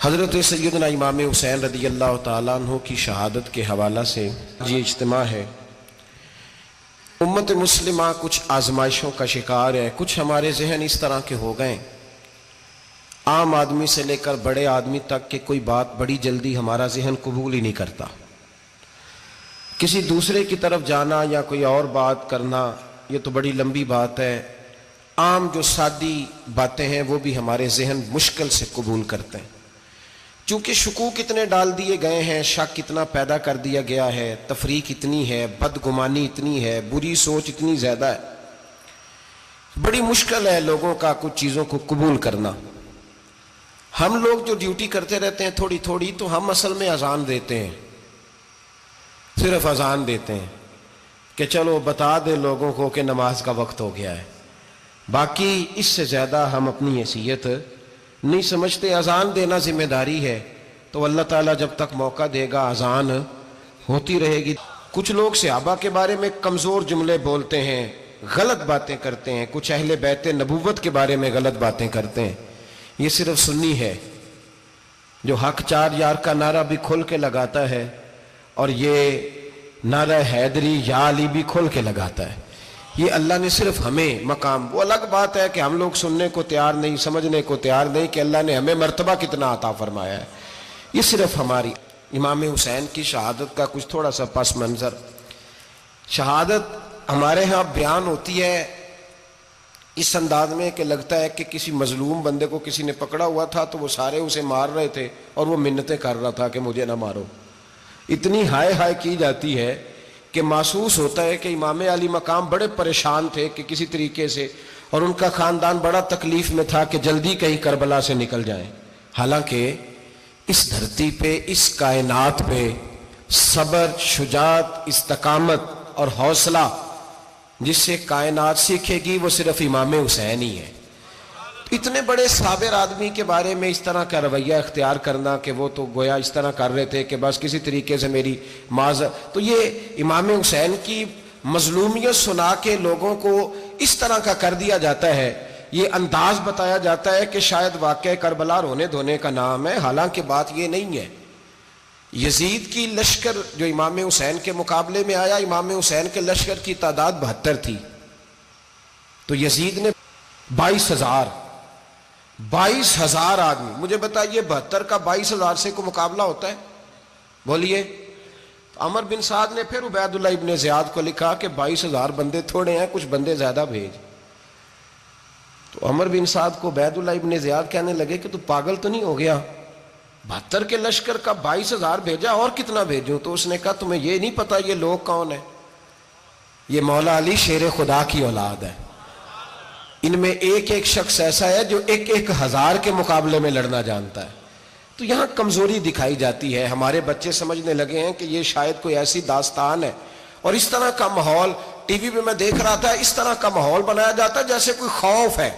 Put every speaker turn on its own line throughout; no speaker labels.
حضرت سیدنا امام حسین رضی اللہ تعالیٰ عنہ کی شہادت کے حوالہ سے یہ اجتماع ہے۔ امت مسلمہ کچھ آزمائشوں کا شکار ہے، کچھ ہمارے ذہن اس طرح کے ہو گئے، عام آدمی سے لے کر بڑے آدمی تک کہ کوئی بات بڑی جلدی ہمارا ذہن قبول ہی نہیں کرتا۔ کسی دوسرے کی طرف جانا یا کوئی اور بات کرنا یہ تو بڑی لمبی بات ہے، عام جو سادی باتیں ہیں وہ بھی ہمارے ذہن مشکل سے قبول کرتے ہیں، چونکہ شکوک اتنے ڈال دیے گئے ہیں، شک اتنا پیدا کر دیا گیا ہے، تفریق اتنی ہے، بدگمانی اتنی ہے، بری سوچ اتنی زیادہ ہے، بڑی مشکل ہے لوگوں کا کچھ چیزوں کو قبول کرنا۔ ہم لوگ جو ڈیوٹی کرتے رہتے ہیں تھوڑی تھوڑی، تو ہم اصل میں اذان دیتے ہیں، صرف اذان دیتے ہیں کہ چلو بتا دے لوگوں کو کہ نماز کا وقت ہو گیا ہے، باقی اس سے زیادہ ہم اپنی حیثیت نہیں سمجھتے۔ اذان دینا ذمہ داری ہے، تو اللہ تعالیٰ جب تک موقع دے گا اذان ہوتی رہے گی۔ کچھ لوگ صحابہ کے بارے میں کمزور جملے بولتے ہیں، غلط باتیں کرتے ہیں، کچھ اہل بیت نبوت کے بارے میں غلط باتیں کرتے ہیں، یہ صرف سنی ہے جو حق چار یار کا نعرہ بھی کھل کے لگاتا ہے اور یہ نعرہ حیدری یا علی بھی کھل کے لگاتا ہے۔ یہ اللہ نے صرف ہمیں مقام، وہ الگ بات ہے کہ ہم لوگ سننے کو تیار نہیں، سمجھنے کو تیار نہیں کہ اللہ نے ہمیں مرتبہ کتنا عطا فرمایا ہے، یہ صرف ہماری۔ امام حسین کی شہادت کا کچھ تھوڑا سا پس منظر۔ شہادت ہمارے ہاں بیان ہوتی ہے اس انداز میں کہ لگتا ہے کہ کسی مظلوم بندے کو کسی نے پکڑا ہوا تھا تو وہ سارے اسے مار رہے تھے اور وہ منتیں کر رہا تھا کہ مجھے نہ مارو، اتنی ہائے ہائے کی جاتی ہے کہ محسوس ہوتا ہے کہ امام علی مقام بڑے پریشان تھے کہ کسی طریقے سے، اور ان کا خاندان بڑا تکلیف میں تھا کہ جلدی کہیں کربلا سے نکل جائیں۔ حالانکہ اس دھرتی پہ، اس کائنات پہ صبر، شجاعت، استقامت اور حوصلہ جس سے کائنات سیکھے گی وہ صرف امام حسین ہی ہے۔ اتنے بڑے صابر آدمی کے بارے میں اس طرح کا رویہ اختیار کرنا کہ وہ تو گویا اس طرح کر رہے تھے کہ بس کسی طریقے سے میری تو یہ امام حسین کی مظلومیت سنا کے لوگوں کو اس طرح کا کر دیا جاتا ہے، یہ انداز بتایا جاتا ہے کہ شاید واقعہ کربلا رونے دھونے کا نام ہے، حالانکہ بات یہ نہیں ہے۔ یزید کی لشکر جو امام حسین کے مقابلے میں آیا، امام حسین کے لشکر کی تعداد 72 تھی، تو یزید نے 22,000 آدمی، مجھے بتائیے 72 کا 22,000 سے کو مقابلہ ہوتا ہے؟ بولیے۔ عمر بن سعد نے پھر عبید اللہ ابن زیاد کو لکھا کہ 22,000 بندے تھوڑے ہیں، کچھ بندے زیادہ بھیج۔ تو عمر بن سعد کو عبید اللہ ابن زیاد کہنے لگے کہ تو پاگل تو نہیں ہو گیا، 72 کے لشکر کا 22,000 بھیجا، اور کتنا بھیجوں؟ تو اس نے کہا تمہیں یہ نہیں پتا یہ لوگ کون ہیں؟ یہ مولا علی شیر خدا کی اولاد ہے، ان میں ایک ایک شخص ایسا ہے جو 1,000 کے مقابلے میں لڑنا جانتا ہے۔ تو یہاں کمزوری دکھائی جاتی ہے، ہمارے بچے سمجھنے لگے ہیں کہ یہ شاید کوئی ایسی داستان ہے، اور اس طرح کا ماحول ٹی وی پہ میں دیکھ رہا تھا، اس طرح کا ماحول بنایا جاتا ہے جیسے کوئی خوف ہے،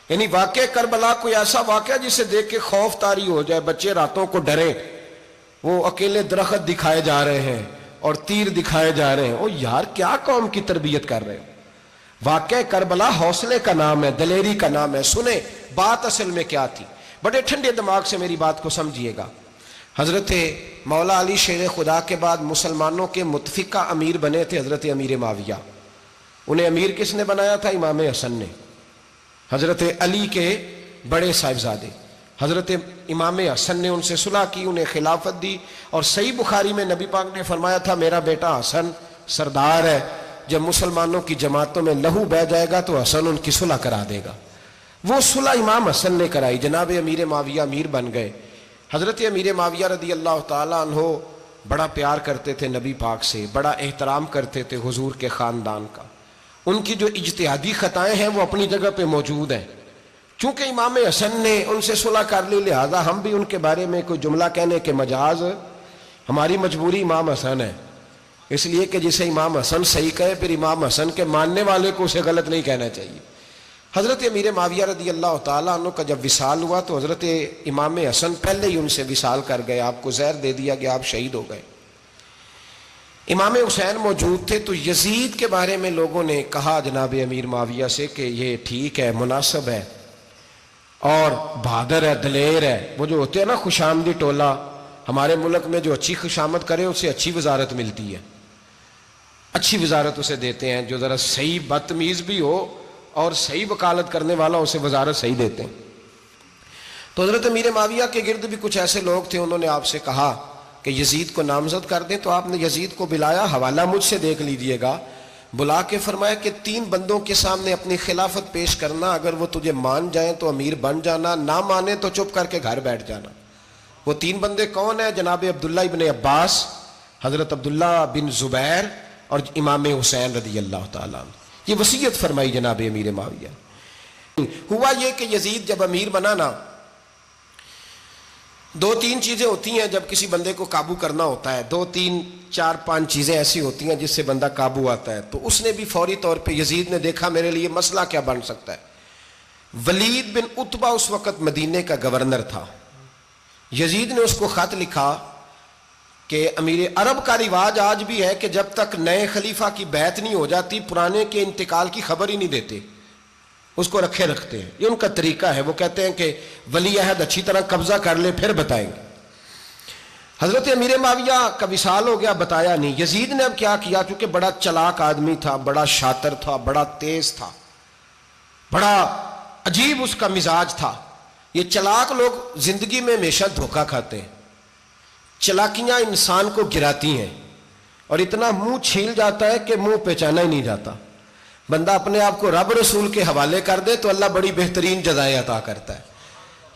یعنی واقع کربلا کوئی ایسا واقعہ جسے دیکھ کے خوف طاری ہو جائے، بچے راتوں کو ڈرے، وہ اکیلے درخت دکھائے جا رہے ہیں اور تیر دکھائے جا رہے ہیں۔ او یار کیا قوم کی تربیت کر رہے ہیں؟ واقعہ کربلا حوصلے کا نام ہے، دلیری کا نام ہے۔ سنیں بات اصل میں کیا تھی، بڑے ٹھنڈے دماغ سے میری بات کو سمجھیے گا۔ حضرت مولا علی شیر خدا کے بعد مسلمانوں کے متفقہ امیر بنے تھے حضرت امیر معاویہ، انہیں امیر کس نے بنایا تھا؟ امام حسن نے، حضرت علی کے بڑے صاحبزادے حضرت امام حسن نے ان سے صلح کی، انہیں خلافت دی، اور صحیح بخاری میں نبی پاک نے فرمایا تھا میرا بیٹا حسن سردار ہے، جب مسلمانوں کی جماعتوں میں لہو بہہ جائے گا تو حسن ان کی صلح کرا دے گا۔ وہ صلح امام حسن نے کرائی، جناب امیر معاویہ امیر بن گئے۔ حضرت امیر معاویہ رضی اللہ تعالیٰ عنہ بڑا پیار کرتے تھے نبی پاک سے، بڑا احترام کرتے تھے حضور کے خاندان کا، ان کی جو اجتہادی خطائیں ہیں وہ اپنی جگہ پہ موجود ہیں، چونکہ امام حسن نے ان سے صلح کر لی، لہذا ہم بھی ان کے بارے میں کوئی جملہ کہنے کے مجاز، ہماری مجبوری امام حسن ہے، اس لیے کہ جسے امام حسن صحیح کہے پھر امام حسن کے ماننے والے کو اسے غلط نہیں کہنا چاہیے۔ حضرت امیر معاویہ رضی اللہ تعالیٰ عنہ کا جب وصال ہوا تو حضرت امام حسن پہلے ہی ان سے وصال کر گئے، آپ کو زہر دے دیا گیا، آپ شہید ہو گئے۔ امام حسین موجود تھے، تو یزید کے بارے میں لوگوں نے کہا جناب امیر معاویہ سے کہ یہ ٹھیک ہے، مناسب ہے، اور بہادر ہے، دلیر ہے. وہ جو ہوتے ہیں نا خوش آمدی ٹولہ، ہمارے ملک میں جو اچھی خوشامد کرے اسے اچھی وزارت ملتی ہے، اچھی وزارت اسے دیتے ہیں. جو ذرا صحیح بدتمیز بھی ہو اور صحیح وکالت کرنے والا اسے وزارت صحیح دیتے ہیں. تو حضرت امیر معاویہ کے گرد بھی کچھ ایسے لوگ تھے، انہوں نے آپ سے کہا کہ یزید کو نامزد کر دیں. تو آپ نے یزید کو بلایا، حوالہ مجھ سے دیکھ لیجئے گا. بلا کے فرمایا کہ 3 بندوں کے سامنے اپنی خلافت پیش کرنا، اگر وہ تجھے مان جائیں تو امیر بن جانا، نہ مانے تو چپ کر کے گھر بیٹھ جانا. وہ 3 بندے کون ہیں؟ جناب عبداللہ ابن عباس، حضرت عبداللہ بن زبیر اور امام حسین رضی اللہ تعالیٰ عنہ. یہ وصیت فرمائی جناب امیر معاویہ. ہوا یہ کہ یزید جب امیر بنا نا، 2-3 چیزیں ہوتی ہیں جب کسی بندے کو قابو کرنا ہوتا ہے، 2-3 4-5 چیزیں ایسی ہوتی ہیں جس سے بندہ قابو آتا ہے. تو اس نے بھی فوری طور پہ، یزید نے دیکھا میرے لیے مسئلہ کیا بن سکتا ہے. ولید بن عتبہ اس وقت مدینے کا گورنر تھا. یزید نے اس کو خط لکھا کہ امیر عرب کا رواج آج بھی ہے کہ جب تک نئے خلیفہ کی بیعت نہیں ہو جاتی پرانے کے انتقال کی خبر ہی نہیں دیتے، اس کو رکھے رکھتے ہیں. یہ ان کا طریقہ ہے. وہ کہتے ہیں کہ ولی عہد اچھی طرح قبضہ کر لے پھر بتائیں گے. حضرت امیر معاویہ کا وصال ہو گیا، بتایا نہیں. یزید نے اب کیا کیا، چونکہ بڑا چلاک آدمی تھا، بڑا شاطر تھا، بڑا تیز تھا، بڑا عجیب اس کا مزاج تھا. یہ چلاک لوگ زندگی میں ہمیشہ دھوکہ کھاتے ہیں، چلاکیاں انسان کو گراتی ہیں اور اتنا منہ چھیل جاتا ہے کہ منہ پہچانا ہی نہیں جاتا. بندہ اپنے آپ کو رب رسول کے حوالے کر دے تو اللہ بڑی بہترین جزائیں عطا کرتا ہے.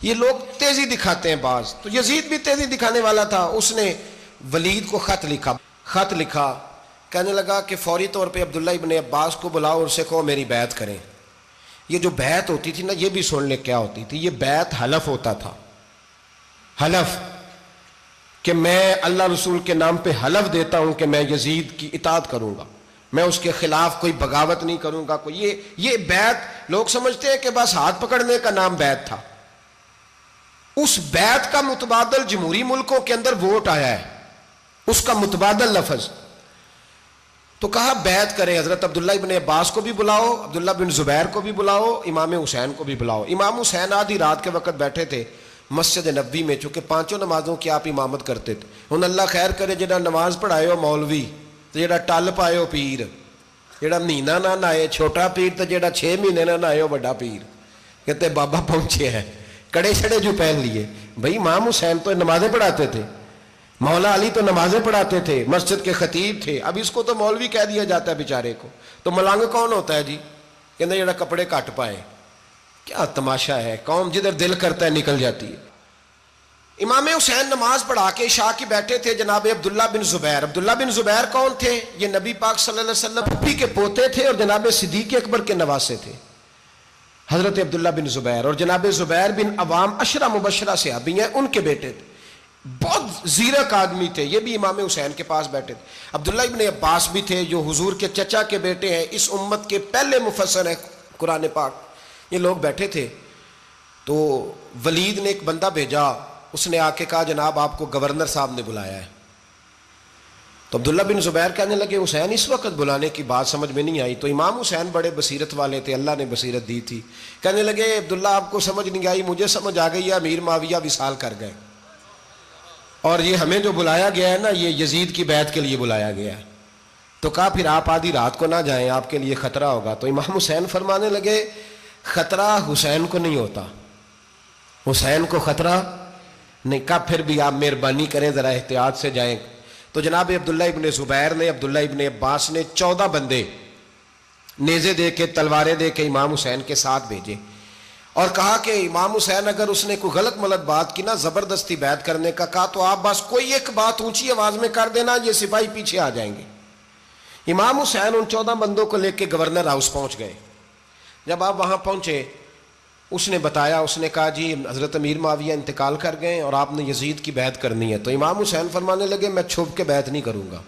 یہ لوگ تیزی دکھاتے ہیں بعض. تو یزید بھی تیزی دکھانے والا تھا. اس نے ولید کو خط لکھا کہنے لگا کہ فوری طور پہ عبداللہ ابن عباس کو بلاؤ اور اسے کہو میری بیعت کریں. یہ جو بیعت ہوتی تھی نا، یہ بھی سن لے کیا ہوتی تھی. یہ بیعت حلف ہوتا تھا، حلف کہ میں اللہ رسول کے نام پہ حلف دیتا ہوں کہ میں یزید کی اطاعت کروں گا، میں اس کے خلاف کوئی بغاوت نہیں کروں گا. یہ بیعت لوگ سمجھتے ہیں کہ بس ہاتھ پکڑنے کا نام بیعت تھا. اس بیعت کا متبادل جمہوری ملکوں کے اندر ووٹ آیا ہے، اس کا متبادل لفظ. تو کہا بیعت کرے. حضرت عبداللہ ابن عباس کو بھی بلاؤ، عبداللہ بن زبیر کو بھی بلاؤ، امام حسین کو بھی بلاؤ. امام حسین آدھی رات کے وقت بیٹھے تھے مسجد نبوی میں، چونکہ 5 نمازوں کی آپ امامت کرتے تھے. ہن اللہ خیر کرے جڑا نماز پڑھائے ہو مولوی، تو جڑا ٹل پائے ہو پیر، جڑا مہینہ نہ نہائے چھوٹا پیر، تو جڑا 6 مہینے نہ نہائے ہو بڑا پیر. کہتے بابا پہنچے ہیں، کڑے چھڑے جو پہن لیے. بھائی امام حسین تو نمازیں پڑھاتے تھے، مولا علی تو نمازیں پڑھاتے تھے، مسجد کے خطیب تھے. اب اس کو تو مولوی کہہ دیا جاتا ہے بیچارے کو. تو ملنگ کون ہوتا ہے جی؟ کہتے جڑا کپڑے کٹ پائے. کیا تماشا ہے، قوم جدھر دل کرتا ہے نکل جاتی ہے. امام حسین نماز پڑھا کے عشاء کی بیٹھے تھے جناب عبداللہ بن زبیر. عبداللہ بن زبیر کون تھے؟ یہ نبی پاک صلی اللہ علیہ وسلم پھپھی کے پوتے تھے اور جناب صدیق اکبر کے نواسے تھے، حضرت عبداللہ بن زبیر. اور جناب زبیر بن عوام عشرہ مبشرہ صحابی ہیں، ان کے بیٹے تھے. بہت زیرک آدمی تھے. یہ بھی امام حسین کے پاس بیٹھے تھے. عبداللہ ابن عباس بھی تھے جو حضور کے چچا کے بیٹے ہیں، اس امت کے پہلے مفسر ہیں قرآن پاک. یہ لوگ بیٹھے تھے. تو ولید نے ایک بندہ بھیجا، اس نے آ کے کہا جناب آپ کو گورنر صاحب نے بلایا ہے. تو عبداللہ بن زبیر کہنے لگے حسین اس وقت بلانے کی بات سمجھ میں نہیں آئی. تو امام حسین بڑے بصیرت والے تھے، اللہ نے بصیرت دی تھی. کہنے لگے عبداللہ آپ کو سمجھ نہیں آئی، مجھے سمجھ آ گئی ہے، امیر معاویہ وصال کر گئے اور یہ ہمیں جو بلایا گیا ہے نا، یہ یزید کی بیعت کے لیے بلایا گیا ہے. تو کہا پھر آپ آدھی رات کو نہ جائیں، آپ کے لیے خطرہ ہوگا. تو امام حسین فرمانے لگے خطرہ حسین کو نہیں ہوتا، حسین کو خطرہ نہیں. کہا پھر بھی آپ مہربانی کریں ذرا احتیاط سے جائیں. تو جناب عبداللہ ابن زبیر نے، عبداللہ ابن عباس نے 14 بندے نیزے دے کے، تلواریں دے کے امام حسین کے ساتھ بھیجے اور کہا کہ امام حسین اگر اس نے کوئی غلط ملت بات کی نا، زبردستی بیعت کرنے کا کہا، تو آپ بس کوئی ایک بات اونچی آواز میں کر دینا، یہ سپاہی پیچھے آ جائیں گے. امام حسین ان 14 بندوں کو لے کے گورنر ہاؤس پہنچ گئے. جب آپ وہاں پہنچے اس نے بتایا، اس نے کہا جی حضرت امیر معاویہ انتقال کر گئے اور آپ نے یزید کی بیعت کرنی ہے. تو امام حسین فرمانے لگے میں چھپ کے بیعت نہیں کروں گا،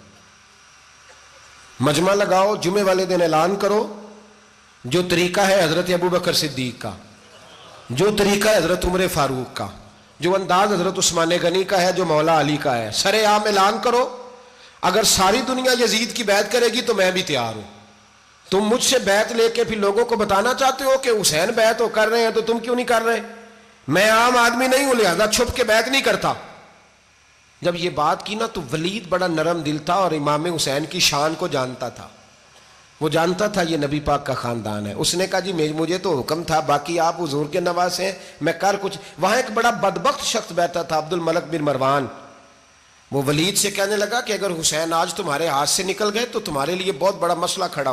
مجمع لگاؤ، جمعے والے دن اعلان کرو. جو طریقہ ہے حضرت ابوبکر صدیق کا، جو طریقہ ہے حضرت عمر فاروق کا، جو انداز حضرت عثمان غنی کا ہے، جو مولا علی کا ہے، سر عام اعلان کرو. اگر ساری دنیا یزید کی بیعت کرے گی تو میں بھی تیار ہوں. تم مجھ سے بیعت لے کے پھر لوگوں کو بتانا چاہتے ہو کہ حسین بیعت کر رہے ہیں تو تم کیوں نہیں کر رہے؟ میں عام آدمی نہیں ہوں لہذا چھپ کے بیعت نہیں کرتا. جب یہ بات کی نا تو ولید بڑا نرم دل تھا اور امام حسین کی شان کو جانتا تھا. وہ جانتا تھا یہ نبی پاک کا خاندان ہے. اس نے کہا جی مجھے تو حکم تھا، باقی آپ حضور کے نواز ہیں، میں کر کچھ. وہاں ایک بڑا بدبخت شخص بیٹھا تھا، عبد الملک بن مروان. وہ ولید سے کہنے لگا کہ اگر حسین آج تمہارے ہاتھ سے نکل گئے تو تمہارے لیے بہت بڑا مسئلہ کھڑا